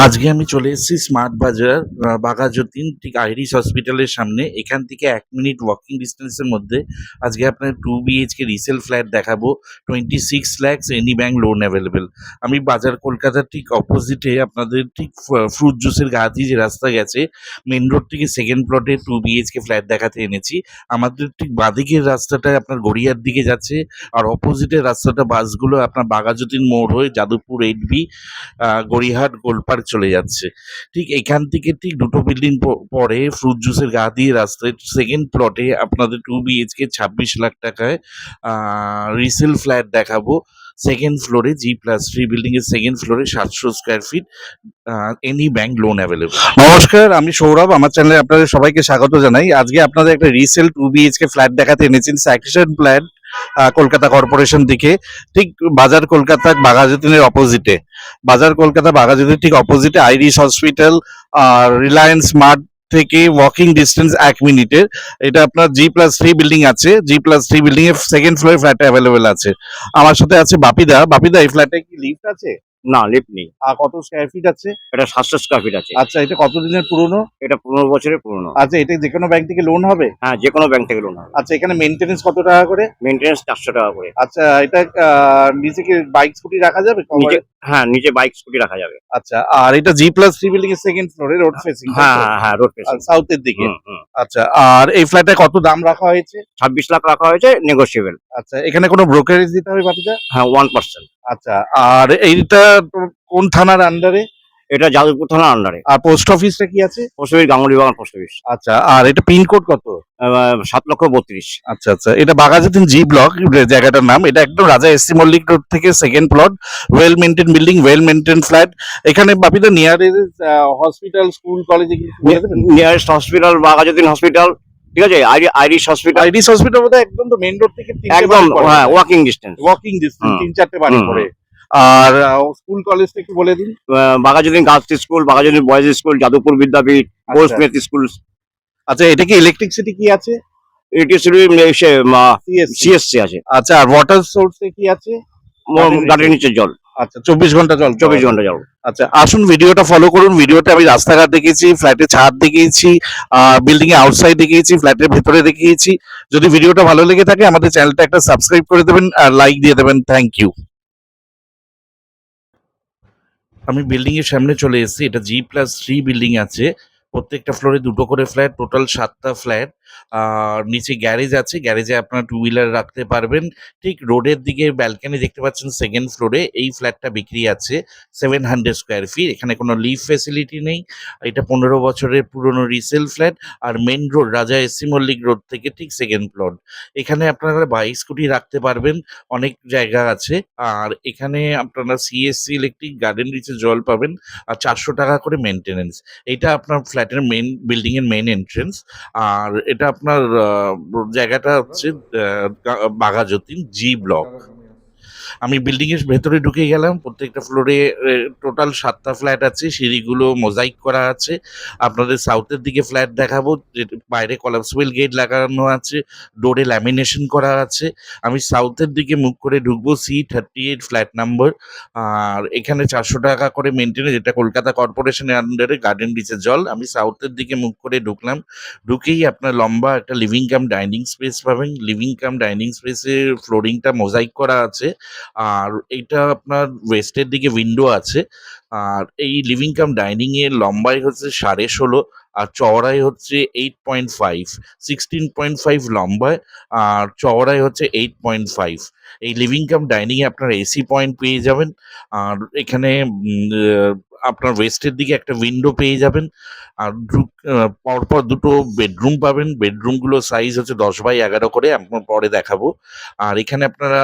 আজকে আমি চলে এসেছি স্মার্ট বাজার বাঘাযতীন ঠিক আইরিশ হসপিটালের সামনে। এখান থেকে ১ মিনিট ওয়াকিং ডিসটেন্সের মধ্যে আজকে আপনার 2 বিএইচকে রিসেল ফ্ল্যাট দেখাবো। 26 lakhs any bank loan available. আমি বাজার কলকাতার ঠিক অপোজিটে আপনাদের ঠিক ফ্রুট জুসের গা দিয়ে যে রাস্তা গেছে, মেন রোড থেকে সেকেন্ড প্লটে 2 বিএইচকে ফ্ল্যাট দেখাতে এনেছি। আমাদের ঠিক বাঁদিকের রাস্তাটায় আপনার গড়িয়ার দিকে যাচ্ছে, আর অপোজিটের রাস্তাটা বাসগুলো আপনার বাঘাযতীন মোড় হয়ে যাদবপুর 8B গড়িয়াহাট গোলপার্ক চলে যাচ্ছে। ঠিক এখান থেকে ঠিক দুটো বিল্ডিং পরে ফ্রুট জুসের গা দিয়ে রাস্তায় সেকেন্ড প্লটে আপনাদের 2 বিএইচকে 26 লাখ টাকায় রিসেল ফ্ল্যাট দেখাবো। সেকেন্ড ফ্লোরে G+3 বিল্ডিং এর সেকেন্ড ফ্লোরে 700 square feet, any bank loan available. নমস্কার, আমি সৌরভ, আমার চ্যানেলে আপনাদের সবাইকে স্বাগত জানাই। আজকে আপনাদের একটা রিসেল 2 বিএইচকে ফ্ল্যাট দেখাতে এনেছেন স্যাকশন প্ল্যান কলকাতা কর্পোরেশন থেকে, ঠিক বাজার কলকাতা বাঘাযতীনের অপোজিটে। বাজার কলকাতা বাঘাযতীন ঠিক অপোজিটে আইরিশ হসপিটাল আর রিলায়েন্স স্মার্ট থেকে ওয়াকিং ডিস্টেন্স 1 মিনিটের। এটা আপনার G+3 বিল্ডিং আছে, G+3 বিল্ডিং এর সেকেন্ড ফ্লোরে ফ্ল্যাট অ্যাভেলেবেল আছে। আমার সাথে আছে বাপিদা। বাপিদা, এই ফ্ল্যাটে কি লিফট আছে? না, লিফট নেই। আর কত স্কোয়ার ফিট আছে? এটা 700 স্কয়ার ফিট আছে। আচ্ছা, এটা কতদিনের পুরনো? এটা 15 বছরের পুরনো। আচ্ছা, এটা যে কোনো ব্যাংক থেকে লোন হবে? হ্যাঁ, যে কোনো ব্যাংক থেকে লোন হবে। আচ্ছা, এখানে মেইনটেনেন্স কত টাকা করে? মেইনটেনেন্স 400 টাকা করে। আচ্ছা, এটা নিচে কি বাইক স্কুটি রাখা যাবে? নিচে, হ্যাঁ, নিচে বাইক স্কুটি রাখা যাবে। আচ্ছা, আর এটা G+3 বিল্ডিং এর সেকেন্ড ফ্লোরে রোড ফেসিং, হ্যাঁ, হ্যাঁ, হ্যাঁ, রোড ফেসিং। সাউথের দিকে। হুম, হুম। আচ্ছা, আর এই ফ্ল্যাটে কত দাম রাখা হয়েছে? 26 লাখ রাখা হয়েছে, নেগোশিয়েবল। আচ্ছা, এখানে কোনো ব্রোকারেজ দিতে হবে বাপিদা? হ্যাঁ, 1%। আচ্ছা, আর এইটা কোন থানার আন্ডারে? এটা যাদবপুর থানার আন্ডারে। আর পোস্ট অফিসটা কি আছে? Post office Ganguly Bagan post office. আচ্ছা, আর এটা পিনকোড কত? 7,32,000। আচ্ছা আচ্ছা, এটা বাঘাযতীন জি ব্লক জায়গাটার নাম। এটা একদম রাজা এসসি মল্লিক রোড থেকে second plot, well maintain building, well maintain flat. এখানে বাপিদা নিয়ারেস্ট হসপিটাল, স্কুল, কলেজ বলে দেবেন? নিয়ারেস্ট হসপিটাল বাঘাযতীন হসপিটাল, ঠিক আছে। Irish hospital. আইডিস হসপিটাল বোধহয় একদম তো মেইন রোড থেকে একদম, হ্যাঁ, ওয়াকিং ডিস্টেন্স। ওয়াকিং ডিস্টেন্স, হুম, 3-4টে বাড়ি হুম, পরে। আর স্কুল কলেজটা একটু বলে দিন। Baghajatin girls school, Baghajatin boys school, Jadavpur Vidyapith, goldsmith school. আচ্ছা, এটা কি ইলেকট্রিসিটি কি আছে? Electricity CSC। সিএসসি আছে। আচ্ছা, আর ওয়াটার সোর্সে কি আছে? গাড়ির নিচে জল। আচ্ছা, 24 ঘন্টা জল? 24 ঘন্টা জল। আচ্ছা, আসুন ভিডিওটা ফলো করুন। ভিডিওতে আমি রাস্তাঘাট দেখিয়েছি, ফ্ল্যাটের ছাদ দেখিয়েছি, বিল্ডিং এর আউটসাইড দেখিয়েছি, ফ্ল্যাটের ভেতরে দেখিয়েছি। যদি ভিডিওটা ভালো লেগে থাকে আমাদের চ্যানেলটা একটা সাবস্ক্রাইব করে দেবেন আর লাইক দিয়ে দেবেন। Thank you. আমি বিল্ডিং এর সামনে চলে এসেছি। এটা G+3 বিল্ডিং আছে। প্রত্যেকটা ফ্লোরে দুটো করে ফ্ল্যাট, টোটাল 7টা ফ্ল্যাট। আর নিচে গ্যারেজ আছে, গ্যারেজে আপনার টু হুইলার রাখতে পারবেন। ঠিক রোডের দিকে ব্যালকনি দেখতে পাচ্ছেন সেকেন্ড ফ্লোরে। এই ফ্ল্যাটটা বিক্রি আছে 700 স্কোয়ার ফিট। এখানে কোনো লিফট ফেসিলিটি নেই। এটা 15 বছরের পুরনো রিসেল ফ্ল্যাট। আর মেন রোড রাজা এসসি মল্লিক রোড থেকে ঠিক সেকেন্ড প্লট। এখানে আপনারা বাইক স্কুটি রাখতে পারবেন, অনেক জায়গা আছে। আর এখানে আপনারা সিএসসি ইলেকট্রিক, গার্ডেন রিচে জল পাবেন, আর 400 টাকা করে মেনটেনেন্স। এটা আপনার ফ্ল্যাটের মেন বিল্ডিং এর মেন এন্ট্রেন্স। আর এটা আপনার জায়গাটা হচ্ছে বাঘাযতীন জি ব্লক। আমি বিল্ডিং এর ভেতরে ঢুকে গেলাম। প্রত্যেকটা ফ্লোরে টোটাল 7টা ফ্ল্যাট আছে, সিঁড়িগুলো মোজাইক করা আছে। আপনাদের সাউথের দিকে ফ্ল্যাট দেখাবো, বাইরে কলাপসিবল গেট লাগানো আছে, ডোরে ল্যামিনেশন করা আছে। আমি সাউথের দিকে মুখ করে ঢুকবো, C38 ফ্ল্যাট নাম্বার। আর এখানে 400 টাকা করে মেনটেনেন্স। এটা কলকাতা কর্পোরেশনের আন্ডারে, গার্ডেন রিচের জল। আমি সাউথের দিকে মুখ করে ঢুকলাম। ঢুকেই আপনার লম্বা একটা লিভিং কাম ডাইনিং স্পেস পাবেন। লিভিং কাম ডাইনিং স্পেসের ফ্লোরিংটা মোজাইক করা আছে। আর এইটা আপনার ওয়েস্টের দিকে উইন্ডো আছে। আর এই লিভিং কাম ডাইনিং এর লম্বাই হচ্ছে 16.5 আর চওড়াই হচ্ছে 8.5। 16.5 লম্বায় আর চওড়াই হচ্ছে 8.5। এই লিভিং কাম ডাইনিং এ আপনার এসি পয়েন্ট পেয়ে যাবেন। আর এখানে আপনার ওয়েস্টের দিকে একটা উইন্ডো পেয়ে যাবেন। আর পরপর দুটো বেডরুম পাবেন। বেডরুমগুলো সাইজ হচ্ছে 10x11 করে, আপনার পরে দেখাবো। আর এখানে আপনারা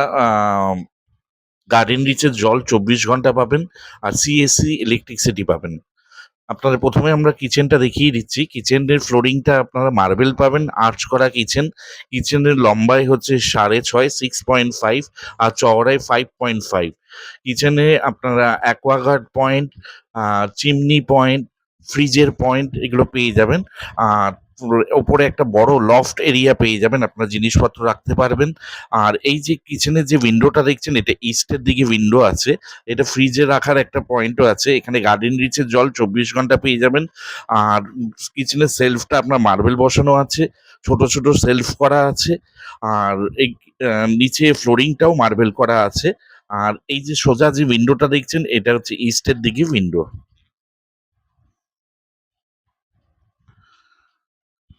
গার্ডেন রিচের জল 24 ঘন্টা পাবেন, আর সিএসসি ইলেকট্রিসিটি পাবেন। আপনাদের প্রথমে আমরা কিচেনটা দেখিয়ে দিচ্ছি। কিচেনের ফ্লোরিংটা আপনারা মার্বেল পাবেন, আর্চ করা কিচেন। কিচেনের লম্বাই হচ্ছে 6.5, 6.5, আর চওড়ায় 5.5। কিচেনে আপনারা অ্যাকোয়াগার্ড পয়েন্ট, চিমনি পয়েন্ট, ফ্রিজের পয়েন্ট এগুলো পেয়ে যাবেন। আর ওপরে একটা বড় লফট এরিয়া পেয়ে যাবেন, আপনার জিনিসপত্র রাখতে পারবেন। আর এই যে কিচেনের যে উইন্ডোটা দেখছেন, এটা ইস্টের দিকে উইন্ডো আছে। এটা ফ্রিজে রাখার একটা পয়েন্টও আছে। এখানে গার্ডেন রিচের জল 24 ঘন্টা পেয়ে যাবেন। আর কিচেনের সেলফটা আপনার মার্বেল বসানো আছে, ছোট ছোট সেলফ করা আছে। আর এই নিচে ফ্লোরিংটাও মার্বেল করা আছে। আর এই যে সোজা যে উইন্ডোটা দেখছেন, এটা হচ্ছে ইস্টের দিকে উইন্ডো।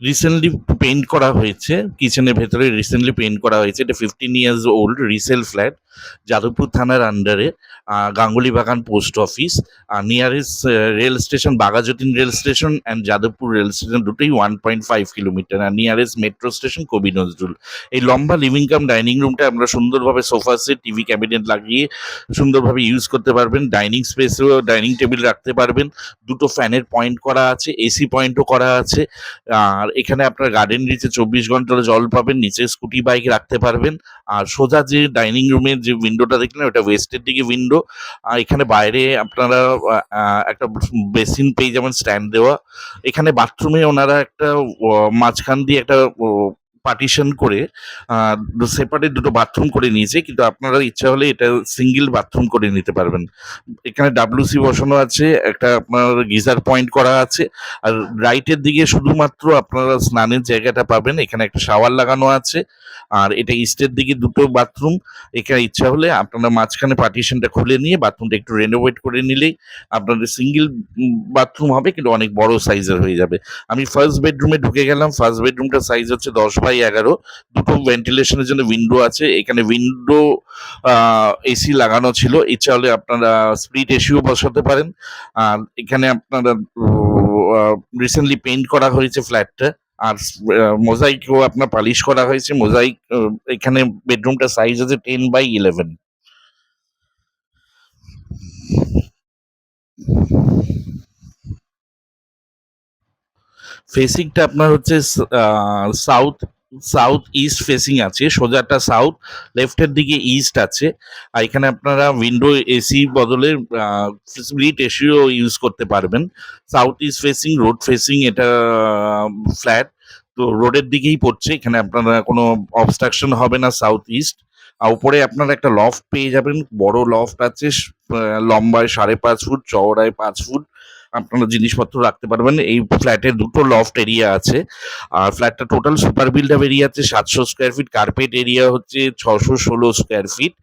রিসেন্টলি পেইন্ট করা হয়েছে, কিচেনের ভেতরে রিসেন্টলি পেইন্ট করা হয়েছে। এটা 15 years old resale flat, Jadavpur থানার আন্ডারে, Ganguly Bagan post office. Nearest rail station Baghajatin rail station and Jadavpur rail station, দুটোই 1.5 কিলোমিটার। আর nearest metro station Kavi Nazrul. এই লম্বা লিভিং কাম ডাইনিং রুমটা আমরা সুন্দরভাবে সোফা সেট, টিভি ক্যাবিনেট লাগিয়ে সুন্দরভাবে ইউজ করতে পারবেন। ডাইনিং স্পেসেও ডাইনিং টেবিল রাখতে পারবেন। দুটো ফ্যানের পয়েন্ট করা আছে, এসি পয়েন্টও করা আছে। আর এখানে আপনার গার্ডেন রিচে 24 ঘন্টা জল পাবেন, নিচে স্কুটি বাইক রাখতে পারবেন। আর সোজা যে ডাইনিং রুমের যে উইন্ডোটা দেখলেন, ওটা ওয়েস্টের দিকে উইন্ডো। আর এখানে বাইরে আপনারা একটা বেসিন পেয়ে যাবেন স্ট্যান্ড দেওয়া। এখানে বাথরুমে ওনারা একটা মাঝখান দিয়ে একটা পার্টিশন করে সেপারেট দুটো বাথরুম করে নিয়েছে, কিন্তু আপনারা ইচ্ছা হলে এটা সিঙ্গেল বাথরুম করে নিতে পারবেন। এখানে ডাব্লিউসি বসানো আছে, একটা আপনার গিজার পয়েন্ট করা আছে। আর রাইটের দিকে শুধুমাত্র আপনারা স্নানের জায়গাটা পাবেন, এখানে একটা শাওয়ার লাগানো আছে। আর এটা ইস্টের দিকে দুটো বাথরুম। এখানে ইচ্ছা হলে আপনারা মাঝখানে পার্টিশনটা খুলে নিয়ে বাথরুমটা একটু রেনোভেট করে নিলেই আপনাদের সিঙ্গেল বাথরুম হবে, কিন্তু অনেক বড় সাইজের হয়ে যাবে। আমি ফার্স্ট বেডরুমে ঢুকে গেলাম। ফার্স্ট বেডরুমটার সাইজ হচ্ছে 10x11। দুটো ভেন্টিলেশনের জন্য উইন্ডো আছে। এখানে উইন্ডো এসি লাগানো ছিল, ইচ্ছা হলে আপনারা স্প্লিট এসিও বসাতে পারেন। আর এখানে আপনারা রিসেন্টলি পেইন্ট করা হয়েছে ফ্ল্যাটটা। আর মোজাইকও আপনার পালিশ করা হয়েছে। মোজাইক এখানে বেডরুমটা সাইজ আছে 10x11। ফেসিংটা আপনার হচ্ছে সাউথ সাউথ ইস্ট ফেসিং আছে। সোজাটা সাউথ, লেফটের দিকে ইস্ট আছে। আর এখানে আপনারা উইন্ডো এসি বদলে স্প্লিট এসিও ইউজ করতে পারবেন। South east facing, road facing এটা ফ্ল্যাট, তো রোডের দিকেই পড়ছে। এখানে আপনারা কোনো অবস্ট্রাকশন হবে না সাউথ ইস্ট। আর উপরে আপনারা একটা লফট পেয়ে যাবেন, বড় লফট আছে, লম্বায় 5.5 ফুট, চওড়ায় 5 ফুট। আপনারা জিনিসপত্র রাখতে পারবেন। এই ফ্ল্যাটে দুটো লফট এরিয়া আছে। আর ফ্ল্যাটটা total super build up area আছে 700 স্কোয়ার ফিট, কার্পেট এরিয়া হচ্ছে 616 স্কোয়ার ফিট।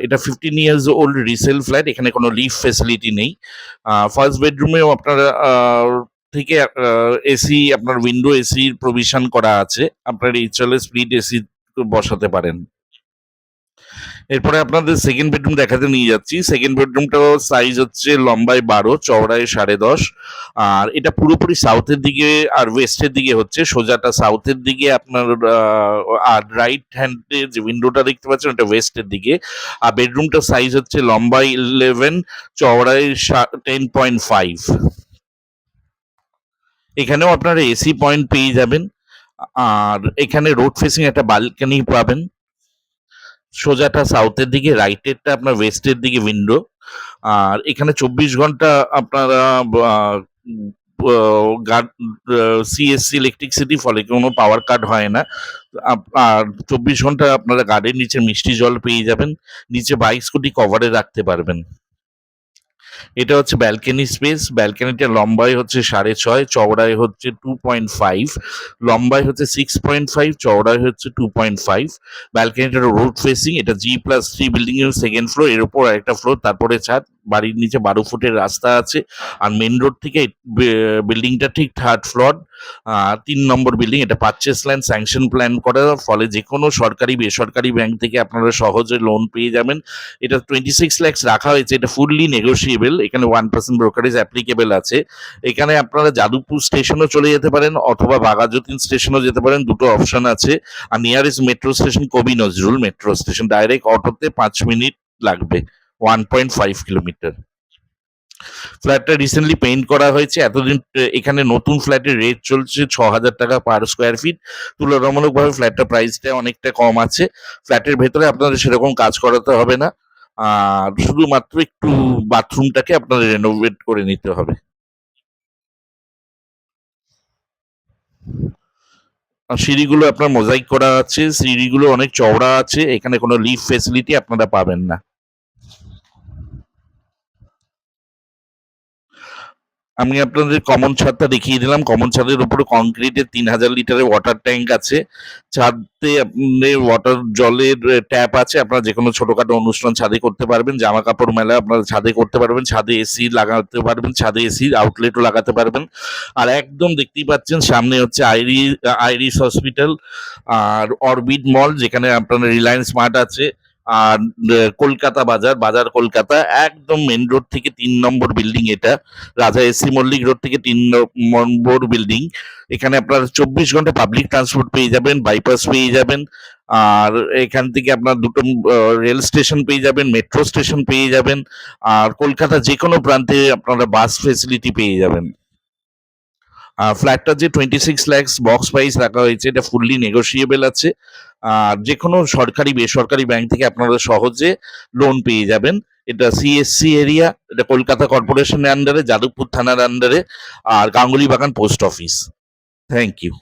এটা 15 ইয়ার্স ওল্ড রিসেল ফ্ল্যাট, এখানে কোনো লিফট ফেসিলিটি নেই। ফার্স্ট বেডরুমেও আপনারা থেকে এসি, আপনার উইন্ডো এসির প্রভিশন করা আছে। আপনার ইচ্ছা হলে স্প্লিট এসি বসাতে পারেন। এরপরে আপনাদের সেকেন্ড বেডরুম দেখাতে নিয়ে যাচ্ছি। সেকেন্ড বেডরুমটাও সাইজ হচ্ছে লম্বায় 12, চওড়ায় 10.5। আর এটা পুরোপুরি সাউথের দিকে আর ওয়েস্টের দিকে হচ্ছে। সোজাটা সাউথের দিকে আপনার, আর রাইট হ্যান্ডে যে উইন্ডোটা দেখতে পাচ্ছেন ওটা ওয়েস্টের দিকে। আর বেডরুমটার সাইজ হচ্ছে লম্বায় 11, চওড়ায় 10.5। এখানেও আপনারা এসি পয়েন্ট পেয়ে যাবেন। আর এখানে রোড ফেসিং একটা বালকানি পাবেন। সোজাটা সাউথের দিকে, রাইটেরটা আপনার ওয়েস্টের দিকে উইন্ডো। আর এখানে 24 ঘন্টা আপনারা সিএসসি ইলেকট্রিসিটি, ফলে কোনো পাওয়ার কাট হয় না। আর 24 ঘন্টা আপনারা গার্ডেন নিচে মিষ্টি জল পেয়ে যাবেন। নিচে বাইক স্কুটি কভারে রাখতে পারবেন। এটা হচ্ছে ব্যালকনি স্পেস। ব্যালকনিটা লম্বায় হচ্ছে 6.5, চওড়ায় হচ্ছে 2.5। লম্বায় হচ্ছে 6.5, চওড়ায় হচ্ছে 2.5। ব্যালকনিটা রোড ফেসিং। এটা G+3 বিল্ডিং এর সেকেন্ড ফ্লোর, এর উপর একটা ফ্লোর, তারপরে ছাদ। বাড়ির নিচে 12 ফুটের রাস্তা আছে। আর মেন রোড থেকে বিল্ডিংটা ঠিক থার্ড ফ্লোর, 3 নম্বর বিল্ডিং। এটা পারচেস ল্যান্ড স্যাংশন প্ল্যান করার ফলে যে কোনো সরকারি বেসরকারি ব্যাংক থেকে আপনারা সহজে লোন পেয়ে যাবেন। এটা 26 lakhs রাখা হয়েছে। এটা ফুললি নেগোশিয়েবল। এখানে 1% ব্রোকারেজ অ্যাপ্লিকেবল আছে। এখানে আপনারা যাদবপুর স্টেশনও চলে যেতে পারেন, অথবা বাঘাযতীন স্টেশনও যেতে পারেন, দুটো অপশন আছে। আর nearest metro station Kavi Nazrul metro station, direct অটোতে 5 মিনিট লাগবে, 1.5 কিলোমিটার। ফ্ল্যাটটা রিসেন্টলি পেইন্ট করা হয়েছে। এতদিন এখানে নতুন ফ্ল্যাটের রেট চলছে 6,000 টাকা পার স্কোয়ার ফিট। তুলনামূলকভাবে ফ্ল্যাটটা প্রাইসটা অনেকটা কম আছে। ফ্ল্যাটের ভেতরে আপনাদের সেরকম কাজ করাতে হবে না। আর শুধুমাত্র একটু বাথরুমটাকে আপনাদের রেনোভেট করে নিতে হবে। আর সিঁড়িগুলো আপনার মোজাইক করা আছে, সিঁড়িগুলো অনেক চওড়া আছে, এখানে কোনো লিফট ফেসিলিটি আপনারা পাবেন না। আমি আপনাদের কমন ছাদটা দেখিয়ে দিলাম। কমন ছাদের উপরে কংক্রিটের ৩,০০০ লিটারের ওয়াটার ট্যাঙ্ক আছে। ছাদে আপনাদের ওয়াটার জলের ট্যাপ আছে। আপনারা যেকোনো ছোটখাটো অনুষ্ঠান ছাদে করতে পারবেন। জামা কাপড় মেলা আপনারা ছাদে করতে পারবেন। ছাদে এসি লাগাতে পারবেন। ছাদে এসির আউটলেটও লাগাতে পারবেন। আর একদম দেখতেই পাচ্ছেন সামনে হচ্ছে আইরিস হসপিটাল আর অরবিট মল, যেখানে আপনার রিলায়েন্স স্মার্ট আছে। আর কলকাতা বাজার, বাজার কলকাতা একদম মেন রোড থেকে ৩ নম্বর বিল্ডিং এটা। রাজা এসি মল্লিক রোড থেকে ৩ নম্বর বিল্ডিং। এখানে আপনার ২৪ ঘন্টা পাবলিক ট্রান্সপোর্ট পেয়ে যাবেন, বাইপাস পেয়ে যাবেন। আর এখান থেকে আপনার দুটো রেল স্টেশন পেয়ে যাবেন, মেট্রো স্টেশন পেয়ে যাবেন। আর কলকাতার যেকোনো প্রান্তে আপনারা বাস ফেসিলিটি পেয়ে যাবেন। ফ্ল্যাটটা যে 26 lakhs বক্স প্রাইস রাখা হয়েছে, এটা ফুললি নেগোশিয়েবল আছে। আর যেকোনো সরকারি বেসরকারি ব্যাংক থেকে আপনারা সহজে লোন পেয়ে যাবেন। এটা সিএসসি এরিয়া, এটা কলকাতা কর্পোরেশনের আন্ডারে, যাদবপুর থানার আন্ডারে, আর Ganguly Bagan post office. Thank you.